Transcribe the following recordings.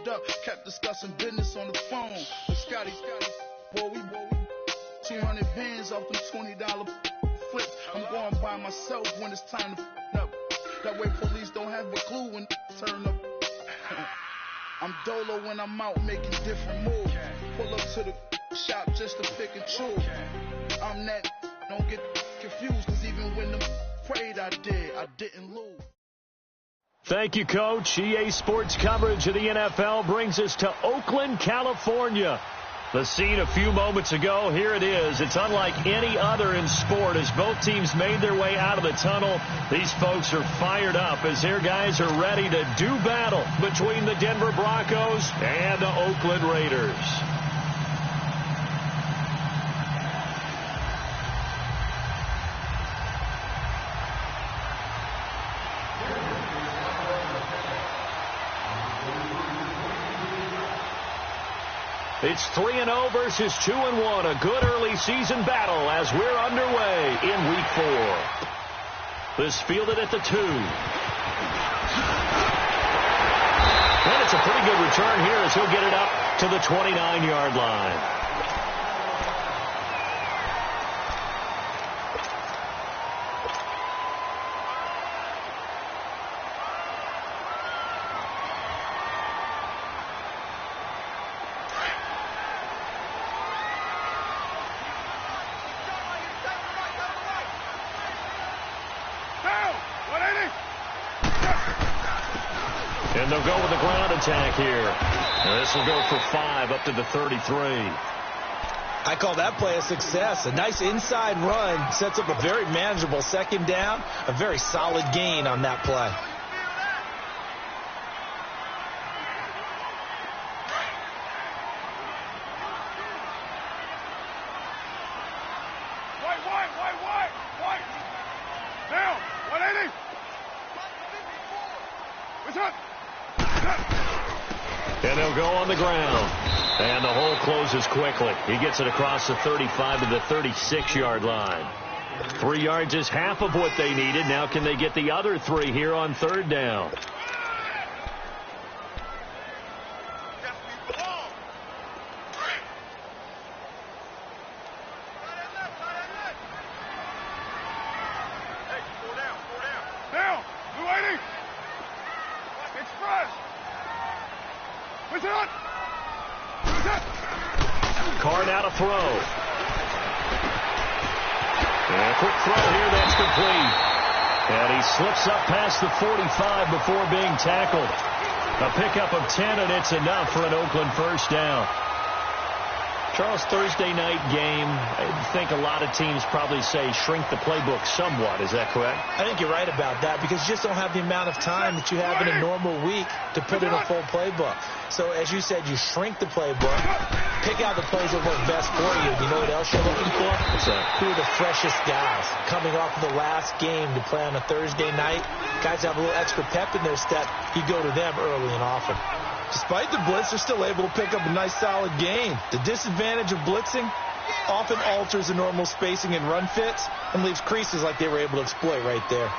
turned up, kept discussing business on the phone. With Scotty, boy, we 200 bands off them $20 flips. I'm going by myself when it's time to up. That way police don't have a clue when turn up. I'm dolo when I'm out making different moves. Pull up to the shop just to pick and choose. I'm that, don't get confused, cause even when them prayed I didn't lose. Thank you, Coach. EA Sports coverage of the NFL brings us to Oakland, California. The scene a few moments ago, here it is. It's unlike any other in sport as both teams made their way out of the tunnel. These folks are fired up as their guys are ready to do battle between the Denver Broncos and the Oakland Raiders. It's 3-0 versus 2-1, a good early season battle as we're underway in Week 4. This fielded at the 2. And it's a pretty good return here as he'll get it up to the 29-yard line. And they'll go with the ground attack here. And this will go for 5 up to the 33. I call that play a success. A nice inside run sets up a very manageable second down. A very solid gain on that play. White. Down. 180. And they'll go on the ground. And the hole closes quickly. He gets it across the 35 to the 36-yard line. 3 yards is half of what they needed. Now can they get the other 3 here on third down? Carr now to throw. And a quick throw here, that's complete. And he slips up past the 45 before being tackled. A pickup of 10, and it's enough for an Oakland first down. Charles, Thursday night game, I think a lot of teams probably say shrink the playbook somewhat. Is that correct? I think you're right about that because you just don't have the amount of time that you have in a normal week to put in a full playbook. So, as you said, you shrink the playbook, pick out the plays that work best for you. You know what else you're looking for? What's that? Who are the freshest guys coming off of the last game to play on a Thursday night? Guys have a little extra pep in their step. You go to them early and often. Despite the blitz, they're still able to pick up a nice solid gain. The disadvantage of blitzing often alters the normal spacing and run fits and leaves creases like they were able to exploit right there.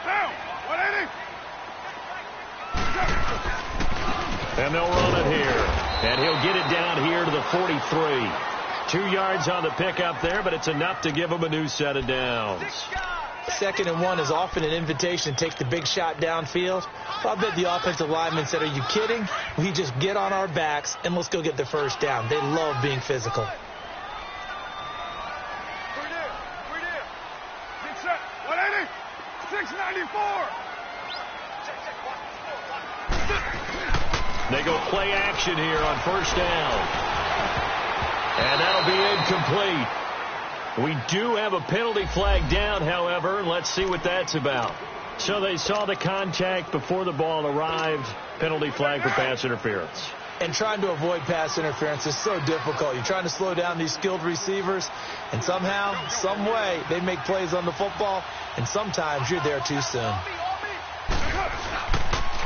Down, 180. And they'll run it here. And he'll get it down here to the 43. 2 yards on the pickup there, but it's enough to give him a new set of downs. 2nd and 1 is often an invitation to take the big shot downfield. I bet the offensive lineman said, are you kidding? We just get on our backs and let's go get the first down. They love being physical. We're there. Get set. 180. 694. They go play action here on first down. And that'll be incomplete. We do have a penalty flag down, however. Let's see what that's about. So they saw the contact before the ball arrived. Penalty flag for pass interference. And trying to avoid pass interference is so difficult. You're trying to slow down these skilled receivers, and somehow, some way, they make plays on the football, and sometimes you're there too soon.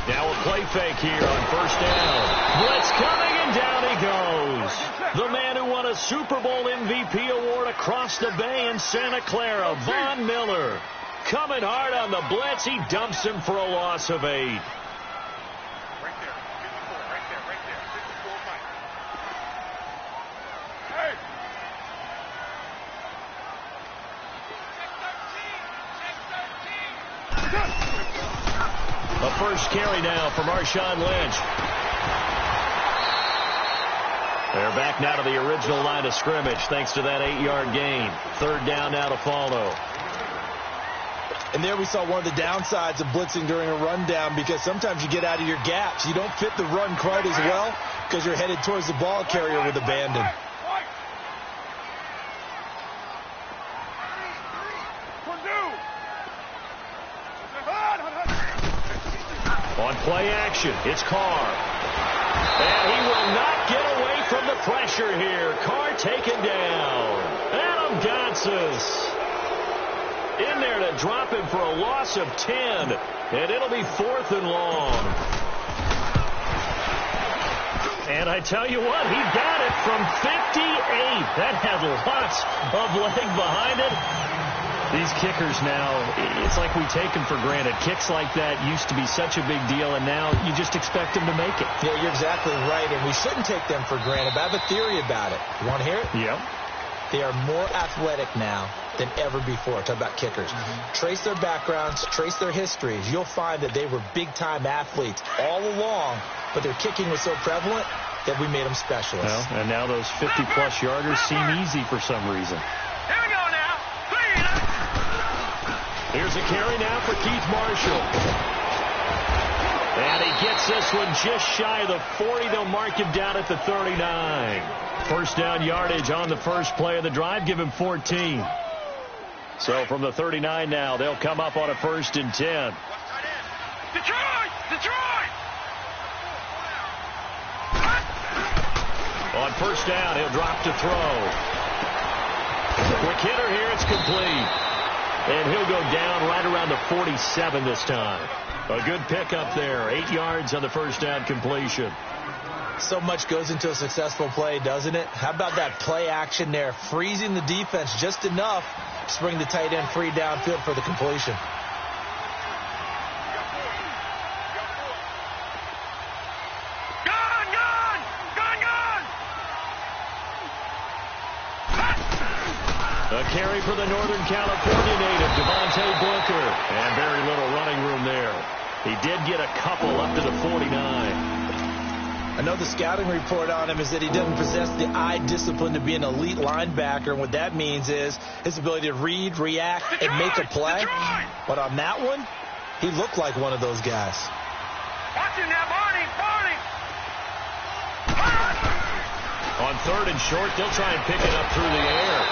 Now a play fake here on first down. Blitz coming, and down he goes. The man who won a Super Bowl MVP award across the bay in Santa Clara, Von Miller. coming hard on the blitz. He dumps him for a loss of 8. A first carry now for Marshawn Lynch. They're back now to the original line of scrimmage thanks to that 8-yard gain. Third down now to follow. And there we saw one of the downsides of blitzing during a rundown, because sometimes you get out of your gaps. You don't fit the run quite as well because you're headed towards the ball carrier with abandon. On play action, it's Carr. And he will not get away from the pressure here. Carr taken down. Adam Gotsis in there to drop him for a loss of 10. And it'll be 4th and long. And I tell you what, he got it from 58. That had lots of leg behind it. These kickers now, it's like we take them for granted. Kicks like that used to be such a big deal, and now you just expect them to make it. Yeah, you're exactly right, and we shouldn't take them for granted. But I have a theory about it. You want to hear it? Yep. They are more athletic now than ever before. Talk about kickers. Trace their backgrounds, trace their histories. You'll find that they were big-time athletes all along, but their kicking was so prevalent that we made them specialists. Well, and now those 50-plus yarders seem easy for some reason. Here we go now. Here's a carry now for Keith Marshall. And he gets this one just shy of the 40. They'll mark him down at the 39. First down yardage on the first play of the drive. Give him 14. So from the 39 now, they'll come up on a 1st and 10. Detroit! Detroit! On first down, he'll drop to throw. Quick hitter here, it's complete. And he'll go down right around the 47 this time. A good pickup there. 8 yards on the first down completion. So much goes into a successful play, doesn't it? How about that play action there? Freezing the defense just enough to bring the tight end free downfield for the completion. A carry for the Northern California native, Devontae Booker. And very little running room there. He did get a couple up to the 49. I know the scouting report on him is that he doesn't possess the eye discipline to be an elite linebacker. And what that means is his ability to read, react, and make a play. But on that one, he looked like one of those guys. Watch him now, Barney! On 3rd and short, they'll try and pick it up through the air.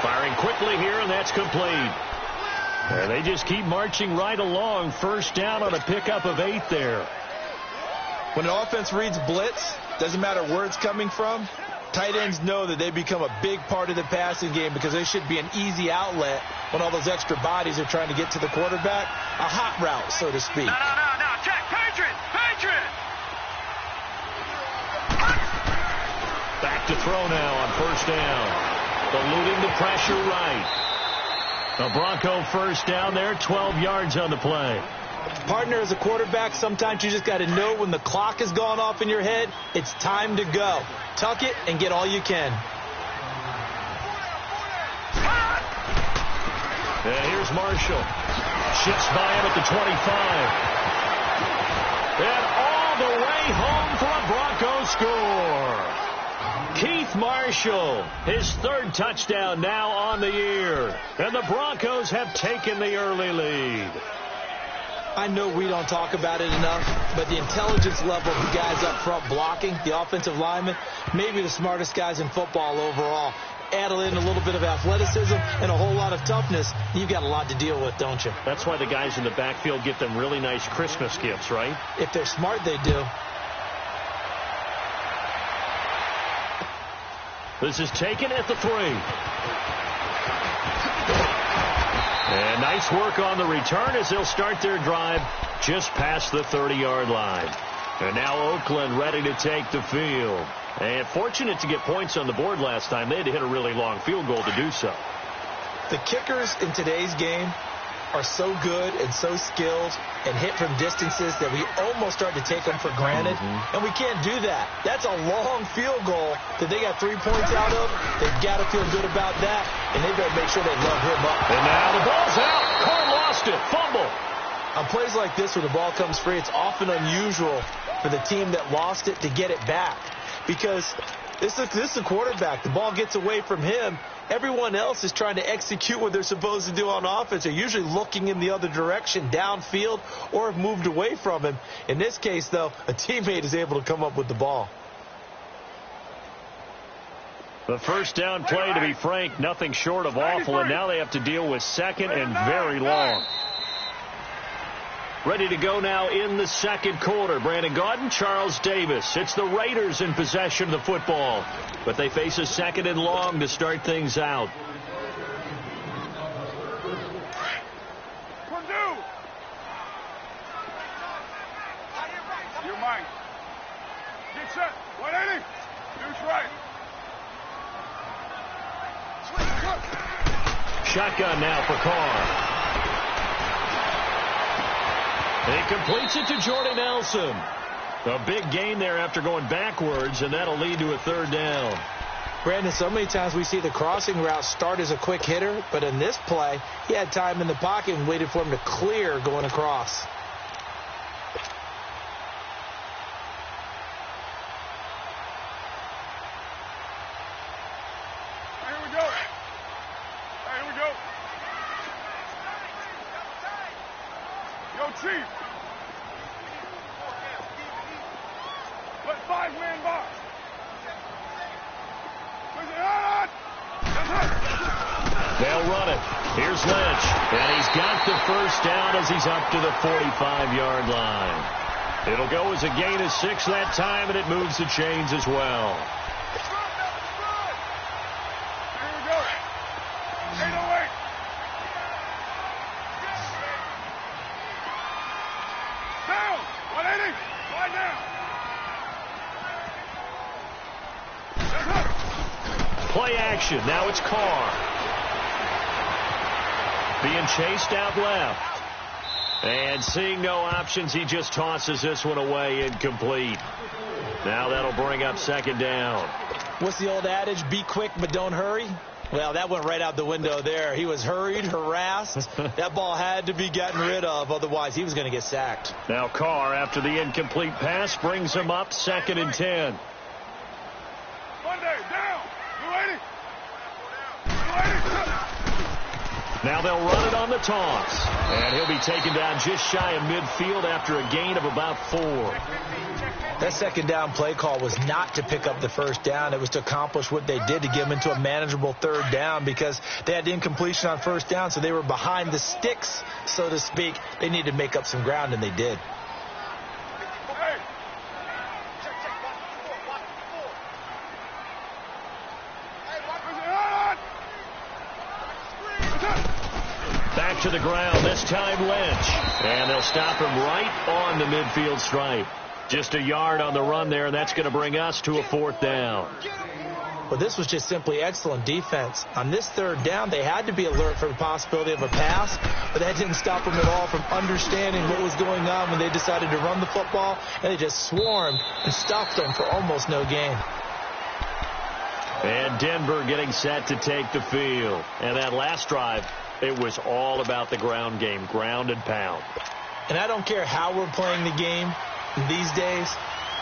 Firing quickly here, and that's complete. And they just keep marching right along. First down on a pickup of 8 there. When an offense reads blitz, doesn't matter where it's coming from, tight ends know that they become a big part of the passing game because they should be an easy outlet when all those extra bodies are trying to get to the quarterback. A hot route, so to speak. No. Check. Patriot! Back to throw now on first down. Eluding the pressure right. The Bronco first down there, 12 yards on the play. Partner, as a quarterback, sometimes you just got to know when the clock has gone off in your head, it's time to go. Tuck it and get all you can. And here's Marshall. Shifts by him at the 25. And all the way home for a Bronco score. Keith Marshall, his 3rd touchdown now on the year. And the Broncos have taken the early lead. I know we don't talk about it enough, but the intelligence level of the guys up front blocking, the offensive linemen, maybe the smartest guys in football overall. Add in a little bit of athleticism and a whole lot of toughness, you've got a lot to deal with, don't you? That's why the guys in the backfield get them really nice Christmas gifts, right? If they're smart, they do. This is taken at the 3. And nice work on the return as they'll start their drive just past the 30-yard line. And now Oakland ready to take the field. And fortunate to get points on the board last time. They had to hit a really long field goal to do so. The kickers in today's game are so good and so skilled and hit from distances that we almost start to take them for granted, and we can't do that. That's a long field goal that they got 3 points out of. They've got to feel good about that, and they better make sure they love him up. And now the ball's out. Carr lost it. Fumble. On plays like this, when the ball comes free, it's often unusual for the team that lost it to get it back, because this is the quarterback. The ball gets away from him. Everyone else is trying to execute what they're supposed to do on offense. They're usually looking in the other direction, downfield, or have moved away from him. In this case, though, a teammate is able to come up with the ball. The first down play, to be frank, nothing short of awful, and now they have to deal with second and very long. Ready to go now in the second quarter. Brandon Gaudin, Charles Davis. It's the Raiders in possession of the football, but they face a second and long to start things out. Purdue! You're mine. Get set. 180. Deuce right. Shotgun now for Carr. He completes it to Jordy Nelson. A big gain there after going backwards, and that'll lead to a third down. Brandon, so many times we see the crossing route start as a quick hitter, but in this play, he had time in the pocket and waited for him to clear going across. Here we go. Here we go. Yo, Chief. Let 5-man box. They'll run it. Here's Lynch. And he's got the first down as he's up to the 45-yard line. It'll go as a gain of 6 that time, and it moves the chains as well. Here we go. 808. Down. 180. Lie down. Play action. Now it's Carr. Being chased out left. And seeing no options, he just tosses this one away, incomplete. Now that'll bring up second down. What's the old adage? Be quick, but don't hurry. Well, that went right out the window there. He was hurried, harassed. That ball had to be gotten rid of, otherwise he was going to get sacked. Now Carr, after the incomplete pass, brings him up 2nd and 10. Monday, down. 280. Now they'll run it on the toss. And he'll be taken down just shy of midfield after a gain of about 4. That second down play call was not to pick up the first down. It was to accomplish what they did, to get them into a manageable third down, because they had the incompletion on first down, so they were behind the sticks, so to speak. They needed to make up some ground, and they did. Back to the ground, this time Lynch. And they'll stop him right on the midfield stripe. Just a yard on the run there, and that's going to bring us to a 4th down. Well, this was just simply excellent defense. On this third down, they had to be alert for the possibility of a pass, but that didn't stop them at all from understanding what was going on when they decided to run the football, and they just swarmed and stopped them for almost no gain. And Denver getting set to take the field. And that last drive, it was all about the ground game, ground and pound. And I don't care how we're playing the game these days,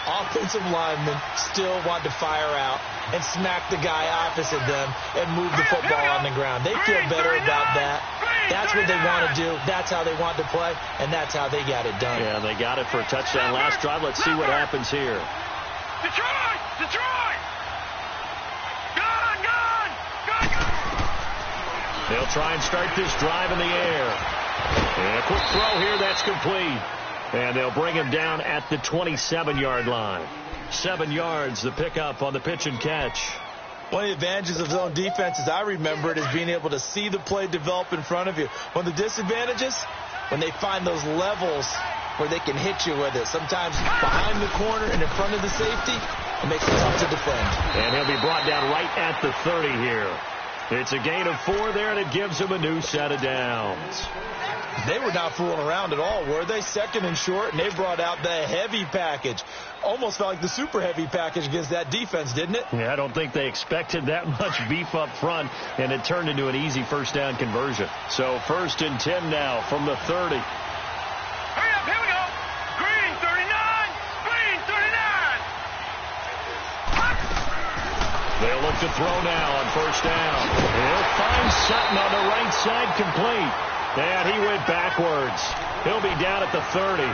offensive linemen still want to fire out and smack the guy opposite them and move the football on the ground. They feel better about that. That's what they want to do. That's how they want to play, and that's how they got it done. Yeah, they got it for a touchdown last drive. Let's see what happens here. Detroit! Detroit! Gun! They'll try and start this drive in the air. And a quick throw here, that's complete. And they'll bring him down at the 27-yard line. 7 yards, the pickup on the pitch and catch. One of the advantages of zone defense, as I remember it, is being able to see the play develop in front of you. One of the disadvantages, when they find those levels where they can hit you with it. Sometimes behind the corner and in front of the safety, it makes it tough to defend. And he'll be brought down right at the 30 here. It's a gain of 4 there, and it gives him a new set of downs. They were not fooling around at all, were they? Second and short, and they brought out the heavy package. Almost felt like the super heavy package against that defense, didn't it? Yeah, I don't think they expected that much beef up front, and it turned into an easy first down conversion. So 1st and 10 now from the 30. Hurry up, here we go. Green 39, green 39. They'll look to throw now on 1st down. He'll find Sutton on the right side, complete. And he went backwards. He'll be down at the 30.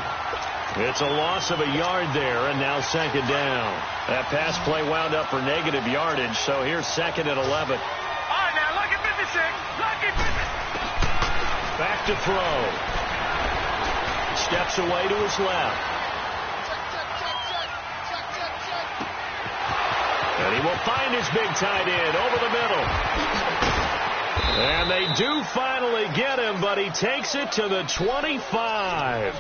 It's a loss of a yard there, and now 2nd down. That pass play wound up for negative yardage, so here's 2nd and 11. All right, now, lucky 56. Lucky 56. Back to throw. Steps away to his left. And he will find his big tight end over the middle. And they do finally get him, but he takes it to the 25.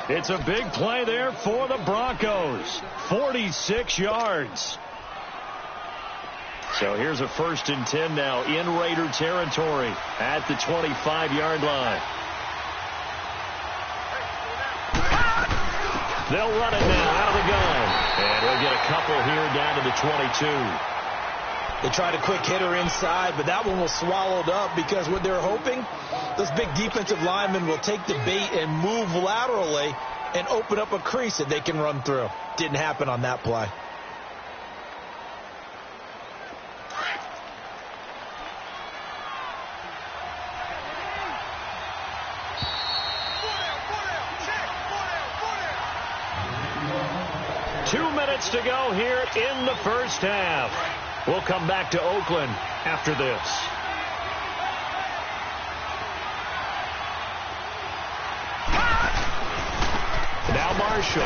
It's a big play there for the Broncos. 46 yards. So here's a 1st and 10 now in Raider territory at the 25-yard line. They'll run it now out of the gun. And he'll get a couple here down to the 22. They tried a quick hitter inside, but that one was swallowed up because what they're hoping, those big defensive linemen will take the bait and move laterally and open up a crease that they can run through. Didn't happen on that play. To go here in the first half. We'll come back to Oakland after this. Now Marshall.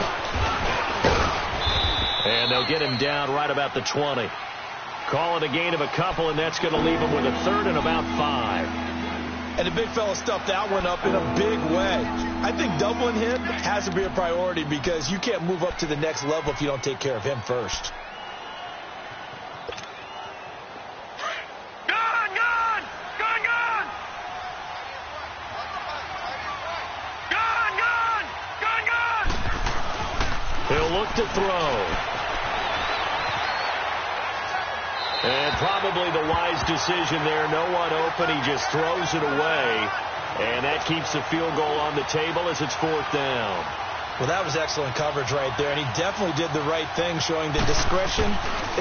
And they'll get him down right about the 20. Call it a gain of a couple, and that's going to leave him with a 3rd and about 5. And the big fella stuffed that one up in a big way. I think doubling him has to be a priority because you can't move up to the next level if you don't take care of him first. Gone! Gone! Gone! Gone! Gone! Gone! Gone! Gone! He'll look to throw. And probably the wise decision there. No one open. He just throws it away. And that keeps the field goal on the table as it's 4th down. Well, that was excellent coverage right there. And he definitely did the right thing, showing that discretion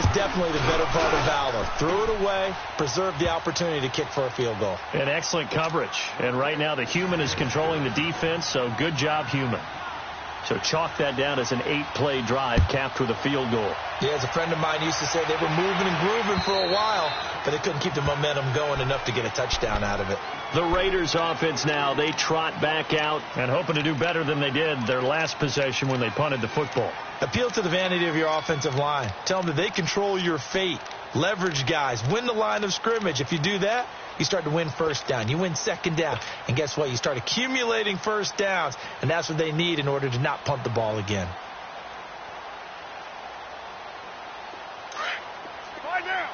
is definitely the better part of valor. Threw it away, preserved the opportunity to kick for a field goal. And excellent coverage. And right now the human is controlling the defense, so good job, human. So chalk that down as an 8-play drive capped with a field goal. Yeah, as a friend of mine used to say, they were moving and grooving for a while, but they couldn't keep the momentum going enough to get a touchdown out of it. The Raiders offense now, they trot back out and hoping to do better than they did their last possession when they punted the football. Appeal to the vanity of your offensive line. Tell them that they control your fate. Leverage guys. Win the line of scrimmage. If you do that, you start to win 1st down. You win 2nd down. And guess what? You start accumulating 1st downs, and that's what they need in order to not punt the ball again. Lie down.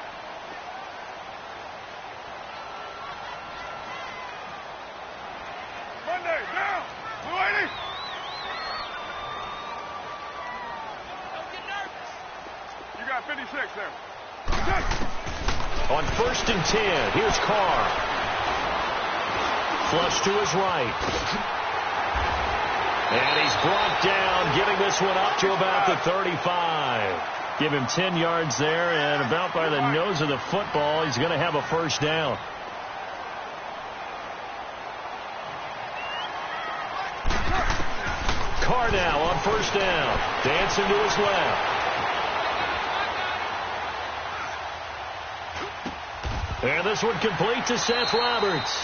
Monday, down. Blue 80. Don't get nervous. You got 56 there. On 1st and 10, here's Carr. Flush to his right. And he's brought down, giving this one up to about the 35. Give him 10 yards there, and about by the nose of the football, he's going to have a 1st down. Carr now on 1st down. Dancing to his left. And this one complete to Seth Roberts.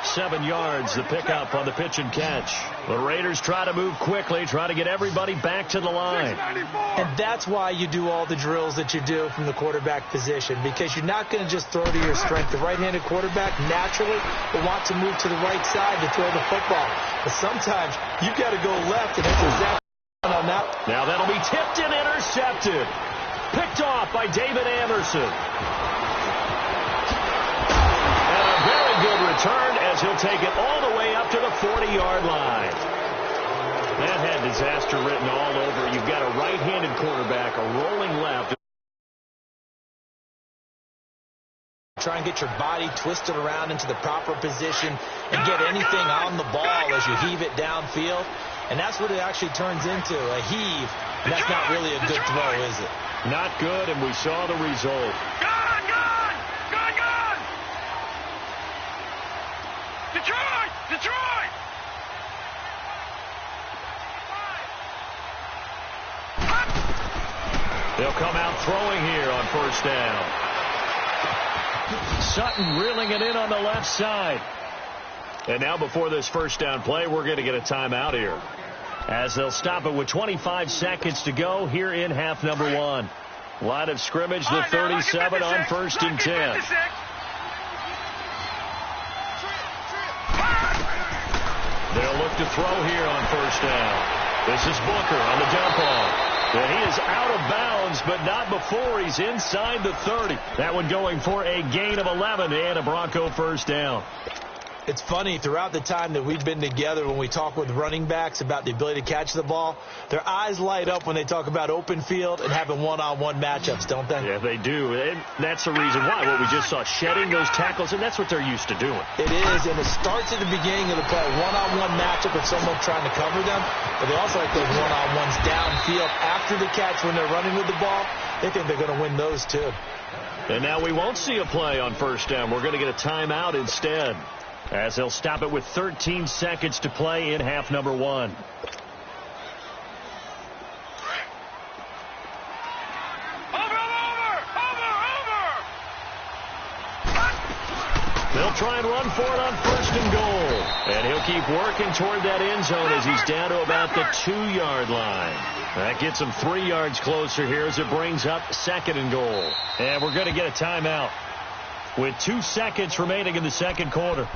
7 yards, the pickup on the pitch and catch. The Raiders try to move quickly, try to get everybody back to the line. And that's why you do all the drills that you do from the quarterback position, because you're not going to just throw to your strength. The right-handed quarterback naturally will want to move to the right side to throw the football. But sometimes you've got to go left, and that's exactly on that. Now that'll be tipped and intercepted. Picked off by David Anderson. Good return as he'll take it all the way up to the 40-yard line. That had disaster written all over it. You've got a right-handed quarterback, a rolling left. Try and get your body twisted around into the proper position and get anything on the ball as you heave it downfield. And that's what it actually turns into, a heave. And that's not really a good throw, is it? Not good, and we saw the result. Gone! Gone! Gone! Gone! Detroit! Detroit! They'll come out throwing here on first down. Sutton reeling it in on the left side. And now before this first down play, we're going to get a timeout here, as they'll stop it with 25 seconds to go here in half number one. Line of scrimmage, the 37 on first and 10. They'll look to throw here on first down. This is Booker on the dump off. And he is out of bounds, but not before he's inside the 30. That one going for a gain of 11 and a Bronco first down. It's funny, throughout the time that we've been together, when we talk with running backs about the ability to catch the ball, their eyes light up when they talk about open field and having one-on-one matchups, don't they? Yeah, they do. And that's the reason why. What we just saw, shedding those tackles, and that's what they're used to doing. It is, and it starts at the beginning of the play. One-on-one matchup with someone trying to cover them, but they also like those one-on-ones downfield after the catch when they're running with the ball. They think they're going to win those, too. And now we won't see a play on first down. We're going to get a timeout instead, as they'll stop it with 13 seconds to play in half number one. They'll try and run for it on first and goal. And he'll keep working toward that end zone as he's down to about the 2-yard line. That gets him 3 yards closer here as it brings up second and goal. And we're going to get a timeout with 2 seconds remaining in the second quarter.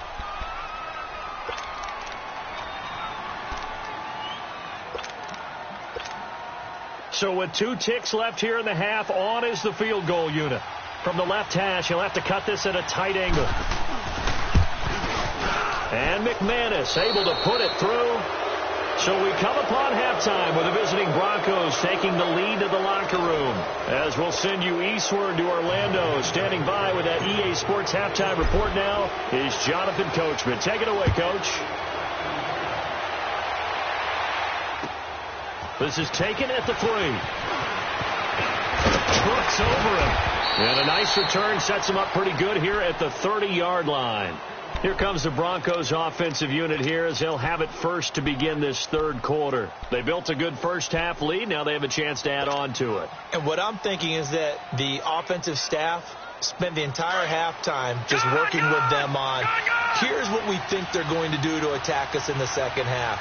So with 2 ticks left here in the half, on is the field goal unit. From the left hash, he'll have to cut this at a tight angle. And McManus able to put it through. So we come upon halftime with the visiting Broncos taking the lead to the locker room. As we'll send you eastward to Orlando. Standing by with that EA Sports halftime report now is Jonathan Coachman. Take it away, Coach. This is taken at the 3. Brooks over him. And a nice return sets him up pretty good here at the 30-yard line. Here comes the Broncos offensive unit here as they'll have it first to begin this third quarter. They built a good first half lead. Now they have a chance to add on to it. And what I'm thinking is that the offensive staff spent the entire halftime just working with them on, here's what we think they're going to do to attack us in the second half.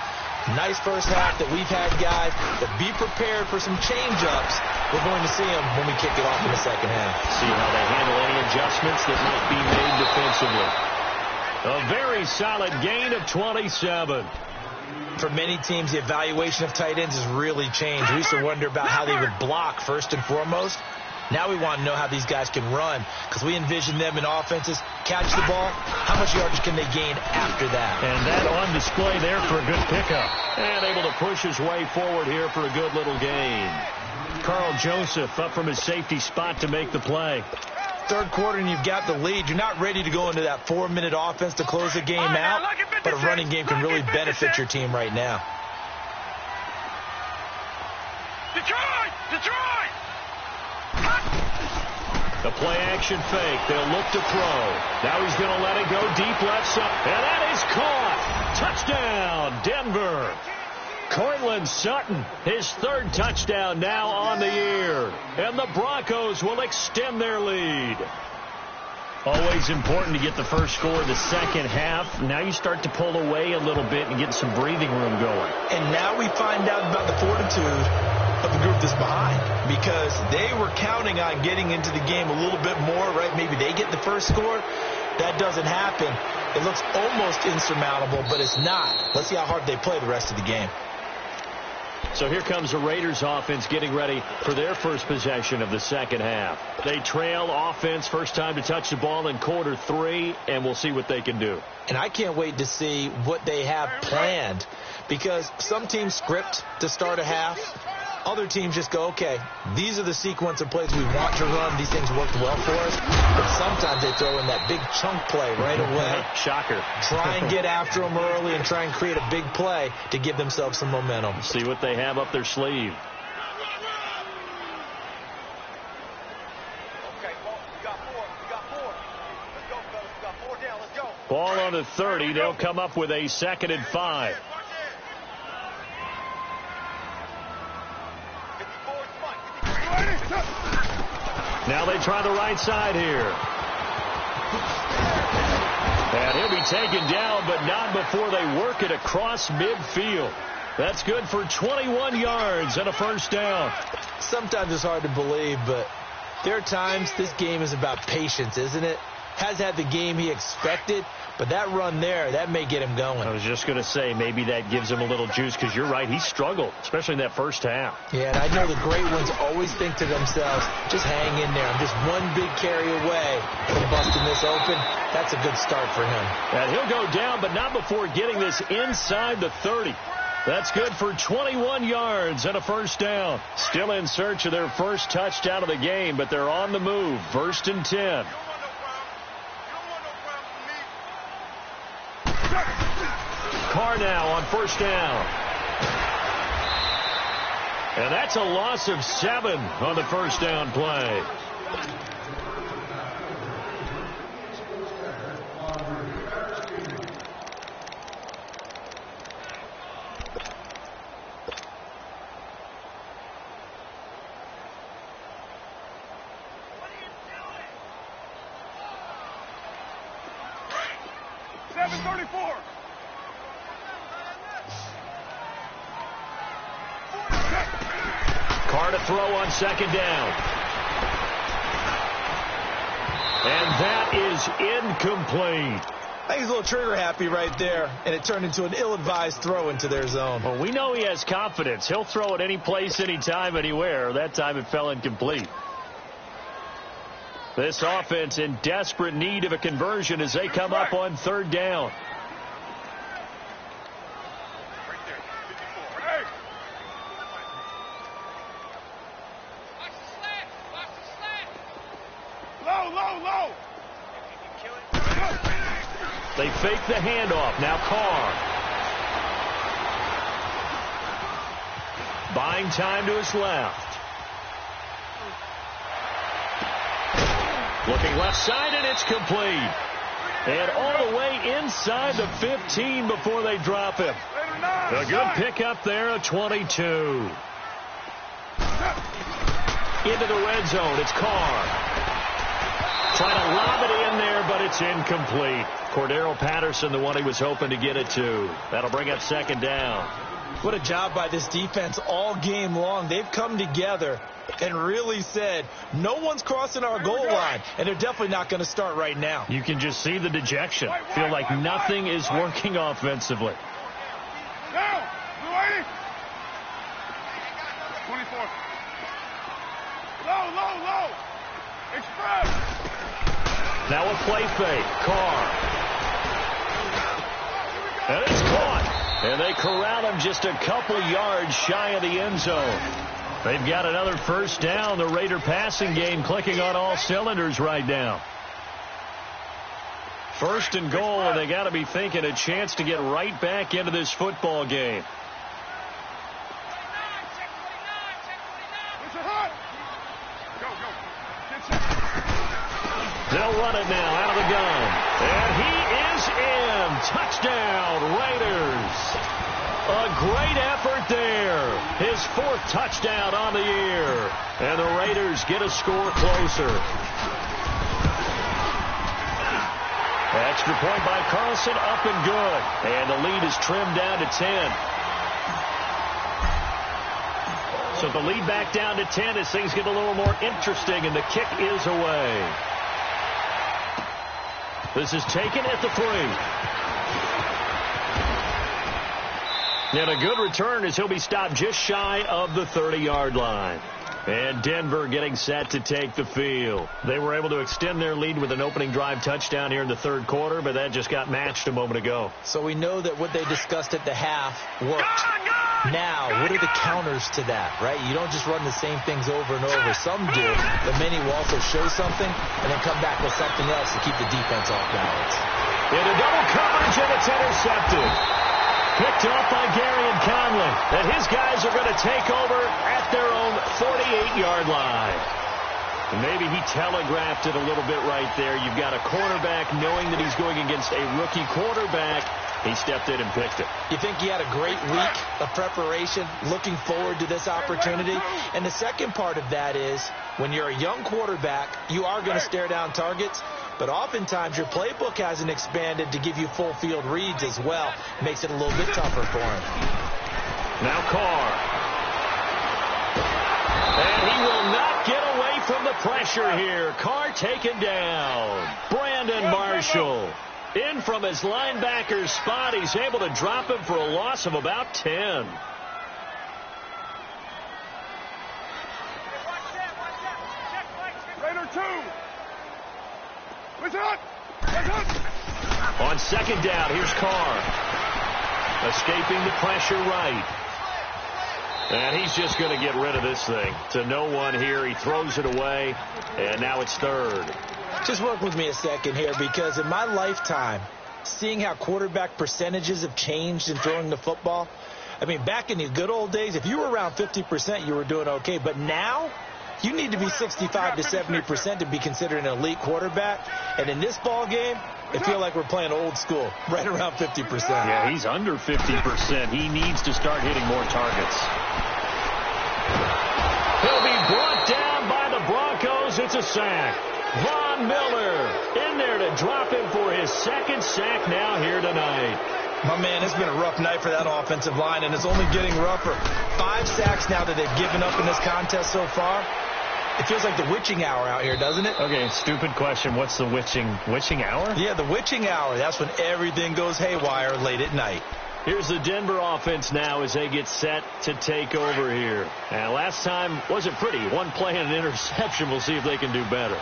Nice first half that we've had, guys, but be prepared for some change-ups. We're going to see them when we kick it off in the second half. See how they handle any adjustments that might be made defensively. A very solid gain of 27. For many teams, the evaluation of tight ends has really changed. We used to wonder about how they would block first and foremost. Now we want to know how these guys can run, because we envision them in offenses catch the ball. How much yardage can they gain after that? And that on display there for a good pickup. And able to push his way forward here for a good little gain. Carl Joseph up from his safety spot to make the play. Third quarter and you've got the lead. You're not ready to go into that 4-minute offense to close the game out, but a running game can really benefit your team right now. Detroit! Detroit! The play-action fake. They'll look to throw. Now he's going to let it go deep left side. And that is caught. Touchdown, Denver. Cortland Sutton, his third touchdown now on the year. And the Broncos will extend their lead. Always important to get the first score of the second half. Now you start to pull away a little bit and get some breathing room going. And now we find out about the fortitude of the group that's behind, because they were counting on getting into the game a little bit more, right? Maybe they get the first score. That doesn't happen. It looks almost insurmountable, but it's not. Let's see how hard they play the rest of the game. So here comes the Raiders offense getting ready for their first possession of the second half. They trail offense, first time to touch the ball in quarter 3, and we'll see what they can do. And I can't wait to see what they have planned, because some teams script to start a half. Other teams just go, okay, these are the sequence of plays we want to run. These things worked well for us. But sometimes they throw in that big chunk play right away. Shocker. Try and get after them early and try and create a big play to give themselves some momentum. See what they have up their sleeve. Okay, we got 4. Let's go, fellas. We got 4 down. Let's go. Ball on the 30. They'll come up with a 2nd and 5. Now they try the right side here. And he'll be taken down, but not before they work it across midfield. That's good for 21 yards and a first down. Sometimes it's hard to believe, but there are times this game is about patience, isn't it? Has had the game he expected, but that run there, that may get him going. I was just going to say, maybe that gives him a little juice, because you're right, he struggled, especially in that first half. Yeah, and I know the great ones always think to themselves, just hang in there. I'm just one big carry away from busting this open. That's a good start for him. And he'll go down, but not before getting this inside the 30. That's good for 21 yards and a first down. Still in search of their first touchdown of the game, but they're on the move. 1st and 10. Carr now on first down. And that's a loss of 7 on the first down play. Carr to throw on 2nd down. And that is incomplete. I think he's a little trigger happy right there, and it turned into an ill-advised throw into their zone. Well, we know he has confidence. He'll throw it any place, anytime, anywhere. That time it fell incomplete. This offense in desperate need of a conversion as they come up on 3rd down. They fake the handoff. Now Carr. Buying time to his left. Looking left side, and it's complete. And all the way inside the 15 before they drop him. A good pickup there, a 22. Into the red zone, it's Carr. Trying to lob it in there, but it's incomplete. Cordero Patterson, the one he was hoping to get it to. That'll bring up 2nd down. What a job by this defense all game long. They've come together and really said, no one's crossing our goal line, and they're definitely not going to start right now. You can just see the dejection. Feel like nothing is working offensively. Down! 24. Low. Express! Now a play fake. Carr. And it's caught. And they corral him just a couple yards shy of the end zone. They've got another first down. The Raider passing game clicking on all cylinders right now. 1st and goal, and they got to be thinking a chance to get right back into this football game. They'll run it now out of the gun. And he is in. Touchdown, Raiders. A great effort there. His 4th touchdown on the year. And the Raiders get a score closer. Extra point by Carlson, up and good. And the lead is trimmed down to 10. So the lead back down to 10 as things get a little more interesting, and the kick is away. This is taken at the 3. And a good return as he'll be stopped just shy of the 30-yard line. And Denver getting set to take the field. They were able to extend their lead with an opening drive touchdown here in the third quarter, but that just got matched a moment ago. So we know that what they discussed at the half worked. Now, what are the counters to that, right? You don't just run the same things over and over. Some do, but many will also show something and then come back with something else to keep the defense off balance. In a double coverage, and it's intercepted. Picked off by Gary and Conley. And his guys are going to take over at their own 48-yard line. And maybe he telegraphed it a little bit right there. You've got a cornerback knowing that he's going against a rookie quarterback. He stepped in and picked it. You think he had a great week of preparation, looking forward to this opportunity? And the second part of that is, when you're a young quarterback, you are going to stare down targets. But oftentimes your playbook hasn't expanded to give you full field reads as well. Makes it a little bit tougher for him. Now Carr. And he will not get away from the pressure here. Carr taken down. Brandon Marshall in from his linebacker's spot. He's able to drop him for a loss of about 10. Raider 2. On second down, here's Carr. Escaping the pressure right. And he's just going to get rid of this thing. To no one here. He throws it away. And now it's third. Just work with me a second here, because in my lifetime, seeing how quarterback percentages have changed in throwing the football, I mean, back in the good old days, if you were around 50%, you were doing okay. But now, you need to be 65 to 70% to be considered an elite quarterback. And in this ball game, I feel like we're playing old school, right around 50%. Yeah, he's under 50%. He needs to start hitting more targets. He'll be brought down by the Broncos. It's a sack. Von Miller in there to drop him for his second sack now here tonight. My man, it's been a rough night for that offensive line, and it's only getting rougher. 5 sacks now that they've given up in this contest so far. It feels like the witching hour out here, doesn't it? Okay, stupid question. What's the witching hour? Yeah, the witching hour. That's when everything goes haywire late at night. Here's the Denver offense now as they get set to take over here. And last time wasn't pretty. One play and an interception. We'll see if they can do better.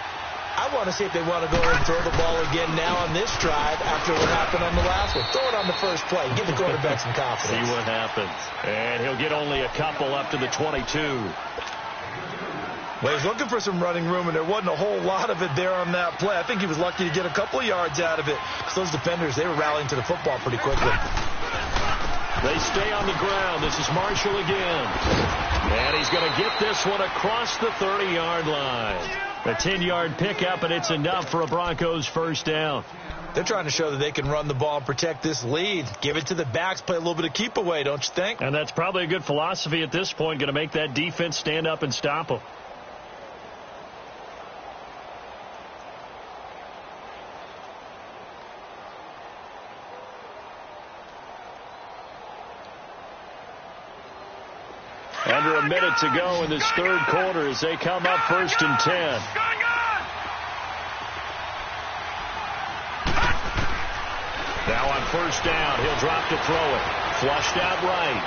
I want to see if they want to go and throw the ball again now on this drive after what happened on the last one. Throw it on the first play. Give the quarterback some confidence. See what happens. And he'll get only a couple up to the 22. Well, he's looking for some running room, and there wasn't a whole lot of it there on that play. I think he was lucky to get a couple of yards out of it, because those defenders, they were rallying to the football pretty quickly. They stay on the ground. This is Marshall again. And he's going to get this one across the 30-yard line. A 10-yard pickup, and it's enough for a Broncos first down. They're trying to show that they can run the ball and protect this lead. Give it to the backs, play a little bit of keep away, don't you think? And that's probably a good philosophy at this point, going to make that defense stand up and stop them. Under a minute to go in this third quarter as they come up 1st and 10. Now on first down, he'll drop to throw it. Flushed out right.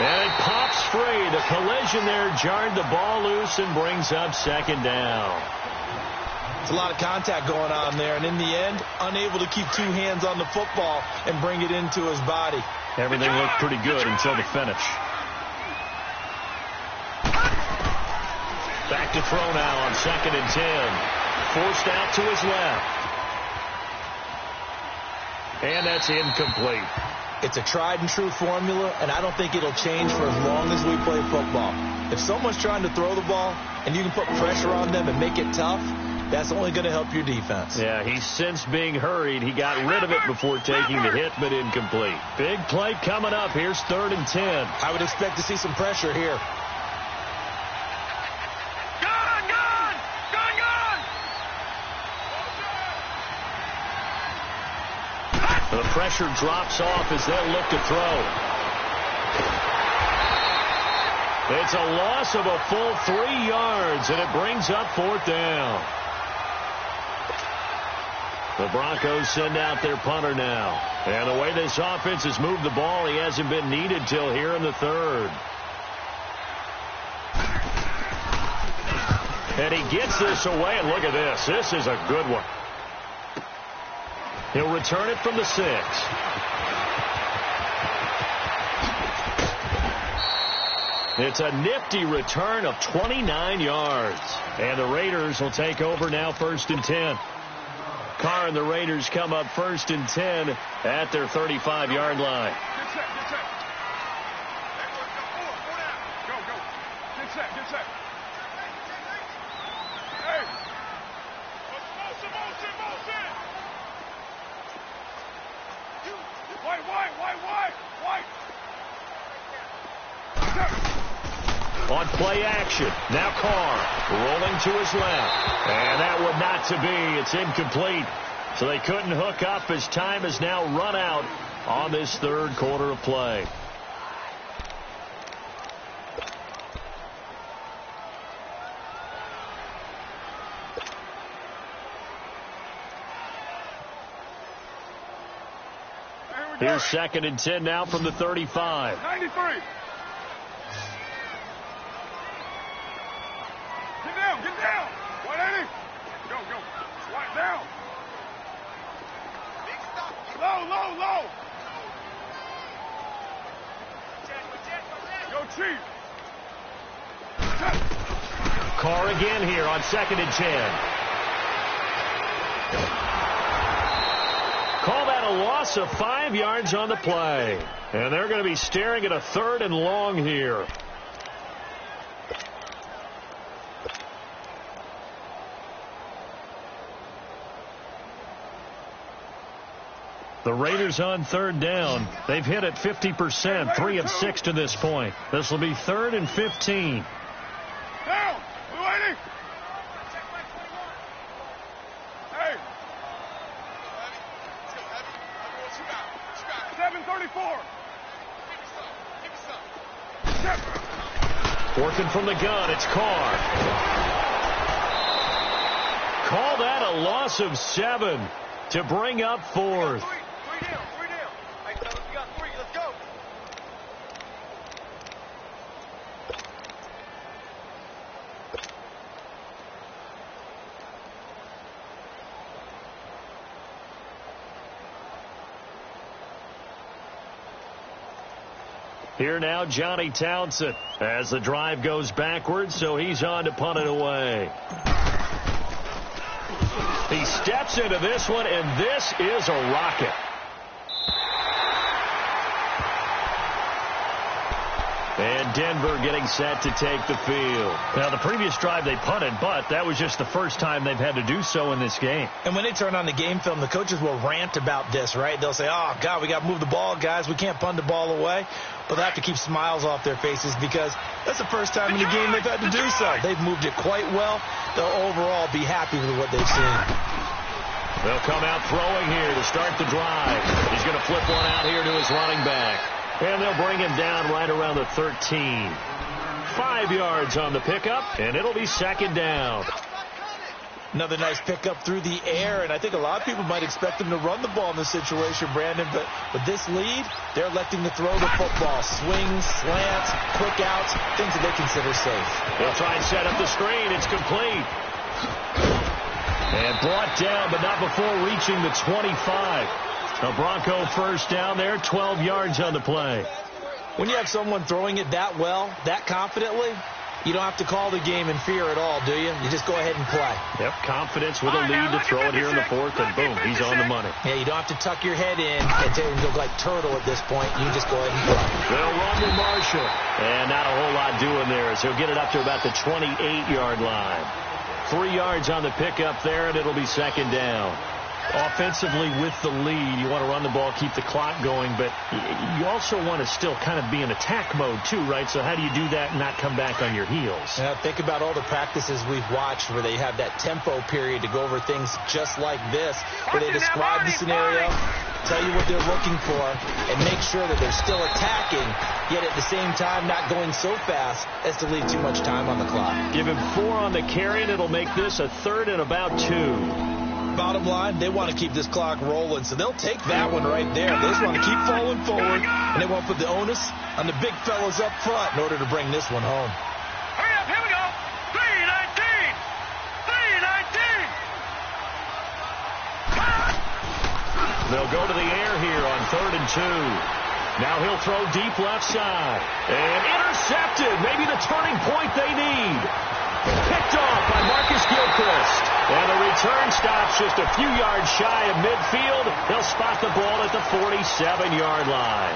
And it pops free. The collision there jarred the ball loose and brings up second down. It's a lot of contact going on there, and in the end, unable to keep 2 hands on the football and bring it into his body. Everything looked pretty good until the finish. Back to throw now on 2nd and 10. Forced out to his left. And that's incomplete. It's a tried and true formula, and I don't think it'll change for as long as we play football. If someone's trying to throw the ball and you can put pressure on them and make it tough, that's only going to help your defense. Yeah, he's since being hurried. He got rid of it before taking the hit, but incomplete. Big play coming up. Here's 3rd and 10. I would expect to see some pressure here. The pressure drops off as they'll look to throw. It's a loss of a full 3 yards, and it brings up 4th down. The Broncos send out their punter now. And the way this offense has moved the ball, he hasn't been needed till here in the third. And he gets this away, and look at this. This is a good one. He'll return it from the 6. It's a nifty return of 29 yards. And the Raiders will take over now 1st and 10. Carr and the Raiders come up 1st and 10 at their 35-yard line. Get set, get set. Go, go. Get set, get set. Hey. Motion, motion, motion. White. On play action. Now Carr rolling to his left. And that would not to be. It's incomplete. So they couldn't hook up as time has now run out on this third quarter of play. Here's 2nd and 10 now from the 35. 93. Get down. 180. Go. White down. Low. Go, Chief. Carr again here on 2nd and 10. Call that a loss of 5 yards on the play. And they're going to be staring at a 3rd and long here. The Raiders on 3rd down. They've hit it 50%, 3 of 6 to this point. This will be 3rd and 15. Down. We're waiting. Hey. 734. 4th and from the gun. It's Carr. Call that a loss of 7 to bring up 4th. Three down. Hey, fellas, we got 3. Let's go. Here now, Johnny Townsend as the drive goes backwards, so he's on to punt it away. He steps into this one, and this is a rocket. And Denver getting set to take the field. Now, the previous drive they punted, but that was just the first time they've had to do so in this game. And when they turn on the game film, the coaches will rant about this, right? They'll say, oh, God, we got to move the ball, guys. We can't punt the ball away. But they have to keep smiles off their faces because that's the first time in the game they've had to do so. They've moved it quite well. They'll overall be happy with what they've seen. They'll come out throwing here to start the drive. He's going to flip one out here to his running back. And they'll bring him down right around the 13. 5 yards on the pickup, and it'll be 2nd down. Another nice pickup through the air, and I think a lot of people might expect them to run the ball in this situation, Brandon, but with this lead, they're electing to throw the football. Swings, slants, quick outs, things that they consider safe. They'll try and set up the screen. It's complete. And brought down, but not before reaching the 25. A Bronco first down there, 12 yards on the play. When you have someone throwing it that well, that confidently, you don't have to call the game in fear at all, do you? You just go ahead and play. Yep, confidence with a lead to throw it here in the 4th, and boom, he's on the money. Yeah, you don't have to tuck your head in and look like turtle at this point. You just go ahead and play. They'll run with Marshall. And not a whole lot doing there as he'll get it up to about the 28-yard line. 3 yards on the pickup there, and it'll be 2nd down. Offensively with the lead, you want to run the ball, keep the clock going, but you also want to still kind of be in attack mode too, right? So how do you do that and not come back on your heels? Yeah, think about all the practices we've watched where they have that tempo period to go over things just like this, where they describe the scenario, tell you what they're looking for, and make sure that they're still attacking, yet at the same time not going so fast as to leave too much time on the clock. Give him 4 on the carry, and it'll make this a 3rd and about 2. Bottom line, they want to keep this clock rolling, so they'll take that one right there. They just want to keep falling forward, and they won't put the onus on the big fellas up front in order to bring this one home. Hurry up, here we go. 3:19. 3:19. They'll go to the air here on 3rd and 2. Now he'll throw deep left side. And intercepted. Maybe the turning point they need. Picked off by Marcus Gilchrist. And the return stops just a few yards shy of midfield. They'll spot the ball at the 47-yard line.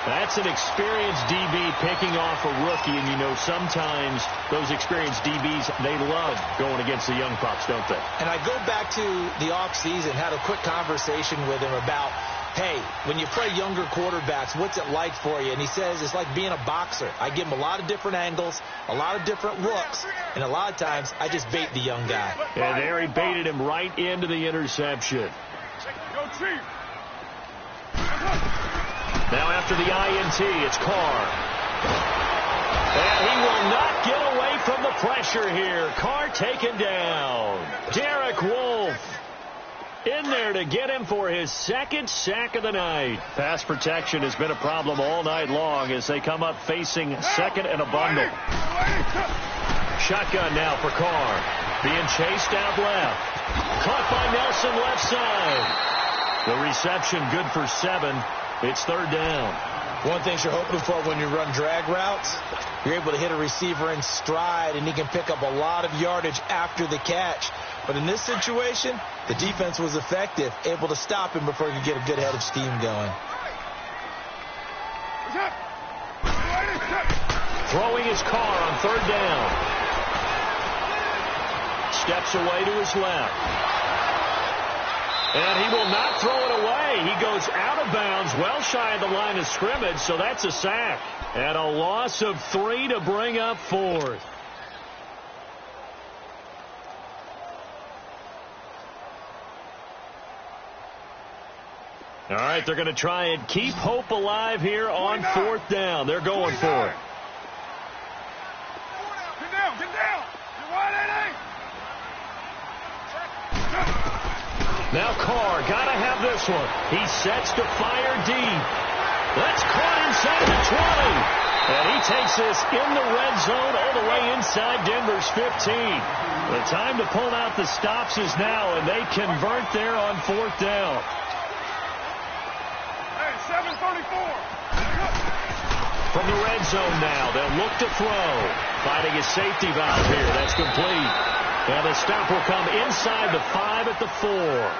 That's an experienced DB picking off a rookie, and you know sometimes those experienced DBs, they love going against the young pups, don't they? And I go back to the offseason, had a quick conversation with him about, hey, when you play younger quarterbacks, what's it like for you? And he says it's like being a boxer. I give him a lot of different angles, a lot of different looks, and a lot of times I just bait the young guy. And there he baited him right into the interception. Go Chief. Now after the INT, it's Carr. And he will not get away from the pressure here. Carr taken down. Derek Wolfe in there to get him for his second sack of the night. Pass protection has been a problem all night long as they come up facing second and a bundle. Shotgun now for Carr. Being chased out left. Caught by Nelson left side. The reception good for 7. It's 3rd down. One thing you're hoping for when you run drag routes, you're able to hit a receiver in stride, and he can pick up a lot of yardage after the catch. But in this situation, the defense was effective, able to stop him before he could get a good head of steam going. Throwing his Carr on 3rd down. Steps away to his left. And he will not throw it away. He goes out of bounds, well shy of the line of scrimmage, so that's a sack. And a loss of 3 to bring up 4th. All right, they're going to try and keep hope alive here on 4th down. They're going for it. Get down, get down. You're wide, Now Carr, got to have this one. He sets to fire deep. That's caught inside the 20. And he takes this in the red zone all the way inside Denver's 15. The time to pull out the stops is now, and they convert there on 4th down. Hey, 7:34. From the red zone now, they'll look to throw. Finding a safety valve here. That's complete. And the stop will come inside the 5 at the 4.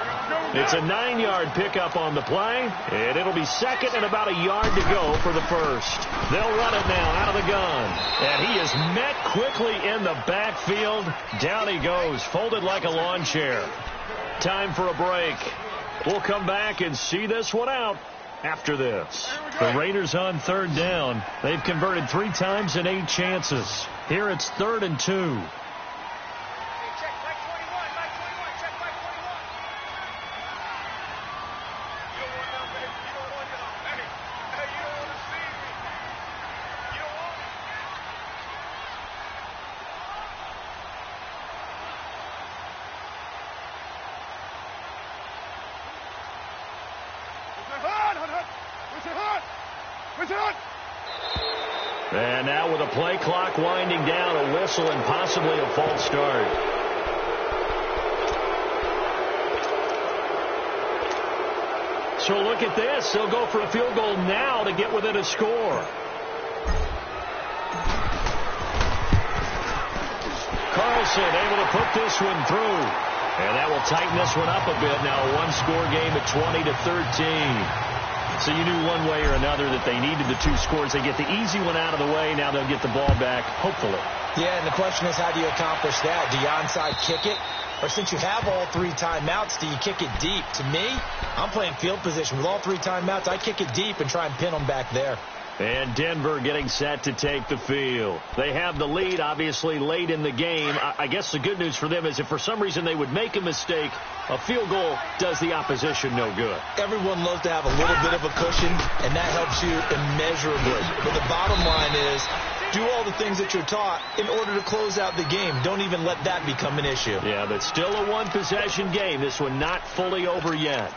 It's a 9-yard pickup on the play, and it'll be 2nd and about a yard to go for the first. They'll run it now out of the gun. And he is met quickly in the backfield. Down he goes, folded like a lawn chair. Time for a break. We'll come back and see this one out after this. The Raiders on 3rd down. They've converted 3 times in 8 chances. Here it's 3rd and 2. And now with a play clock winding down, a whistle and possibly a false start. So look at this. They'll go for a field goal now to get within a score. Carlson able to put this one through. And that will tighten this one up a bit. Now a one-score game at 20-13. So you knew one way or another that they needed the 2 scores. They get the easy one out of the way. Now they'll get the ball back, hopefully. Yeah, and the question is, how do you accomplish that? Do you onside kick it? Or since you have all 3 timeouts, do you kick it deep? To me, I'm playing field position. With all 3 timeouts, I kick it deep and try and pin them back there. And Denver getting set to take the field. They have the lead, obviously, late in the game. I guess the good news for them is if for some reason they would make a mistake, a field goal does the opposition no good. Everyone loves to have a little bit of a cushion, and that helps you immeasurably. But the bottom line is, do all the things that you're taught in order to close out the game. Don't even let that become an issue. Yeah, but still a one-possession game. This one not fully over yet.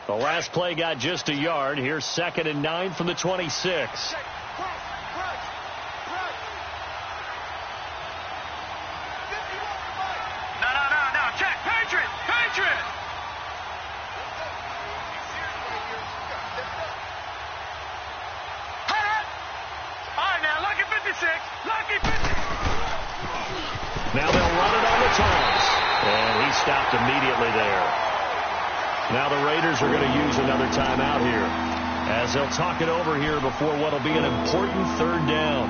The last play got just a yard. Here's 2nd and 9 from the 26. No, check. Patriot. All right, now, lucky 56. Lucky 56. Now they'll run it on the toss. And he stopped immediately there. Now the Raiders are going to use another timeout here as they'll talk it over here before what will be an important 3rd down.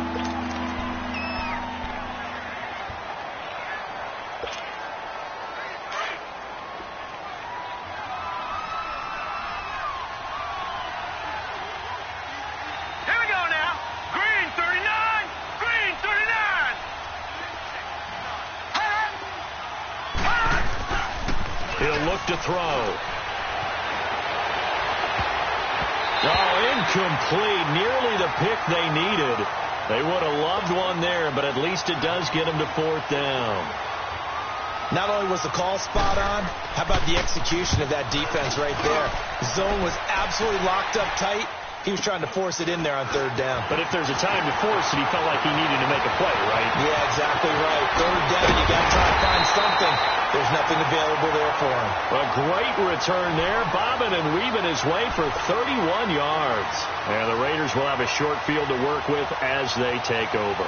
Here we go now. Green 39. Green 39. He'll look to throw. Oh, incomplete. Nearly the pick they needed. They would have loved one there, but at least it does get them to 4th down. Not only was the call spot on, how about the execution of that defense right there? The zone was absolutely locked up tight. He was trying to force it in there on 3rd down. But if there's a time to force it, he felt like he needed to make a play, right? Yeah, exactly right. 3rd down, you got to try to find something. There's nothing available there for him. A great return there, bobbing and weaving his way for 31 yards. And the Raiders will have a short field to work with as they take over.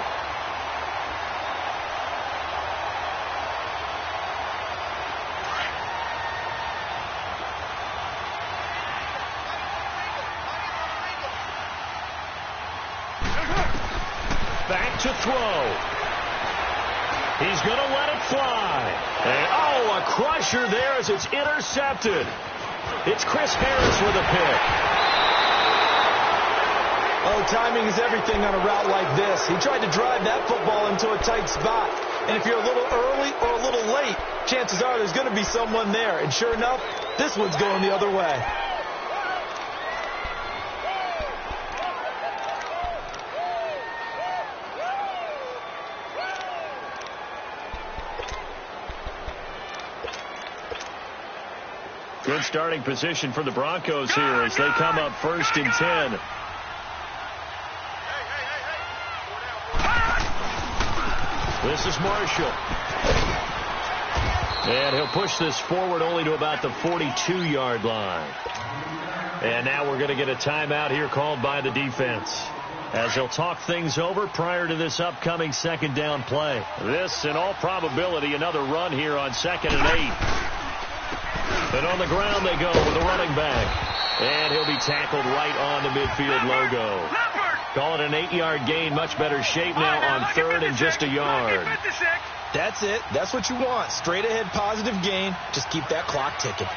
Back to throw. He's going to let it fly. And, a crusher there as it's intercepted. It's Chris Harris with a pick. Oh, timing is everything on a route like this. He tried to drive that football into a tight spot. And if you're a little early or a little late, chances are there's going to be someone there. And sure enough, this one's going the other way. Good starting position for the Broncos here as they come up 1st and 10. This is Marshall. And he'll push this forward only to about the 42-yard line. And now we're going to get a timeout here called by the defense as they'll talk things over prior to this upcoming 2nd down play. This, in all probability, another run here on 2nd and 8. And on the ground they go with a running back. And he'll be tackled right on the midfield logo. Call it an 8-yard gain. Much better shape now on 3rd and just a yard. That's it. That's what you want. Straight ahead positive gain. Just keep that clock ticking.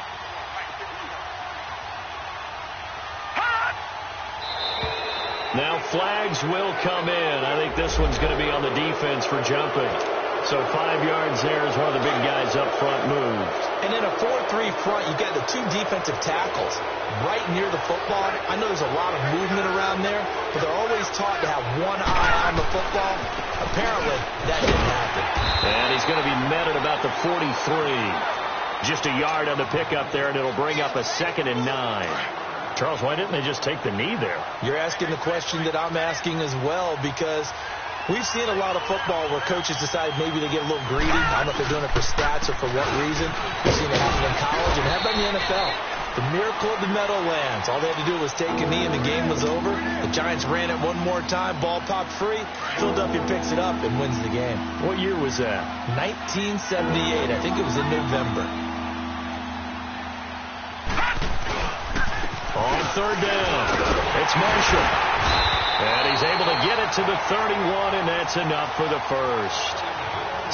Now flags will come in. I think this one's going to be on the defense for jumping. So 5 yards there as one of the big guys up front moved. And in a 4-3 front, you've got the 2 defensive tackles right near the football. I know there's a lot of movement around there, but they're always taught to have one eye on the football. Apparently, that didn't happen. And he's going to be met at about the 43. Just a yard on the pickup there, and it'll bring up a 2nd and 9. Charles, why didn't they just take the knee there? You're asking the question that I'm asking as well, because we've seen a lot of football where coaches decide maybe they get a little greedy. I don't know if they're doing it for stats or for what reason. We've seen it happen in college and happen in the NFL. The miracle of the Meadowlands. All they had to do was take a knee and the game was over. The Giants ran it one more time. Ball popped free. Philadelphia picks it up and wins the game. What year was that? 1978. I think it was in November. On 3rd down, it's Marshall. And he's able to get it to the 31, and that's enough for the first.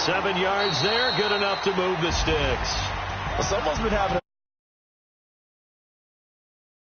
7 yards there, good enough to move the sticks. Well, someone's been having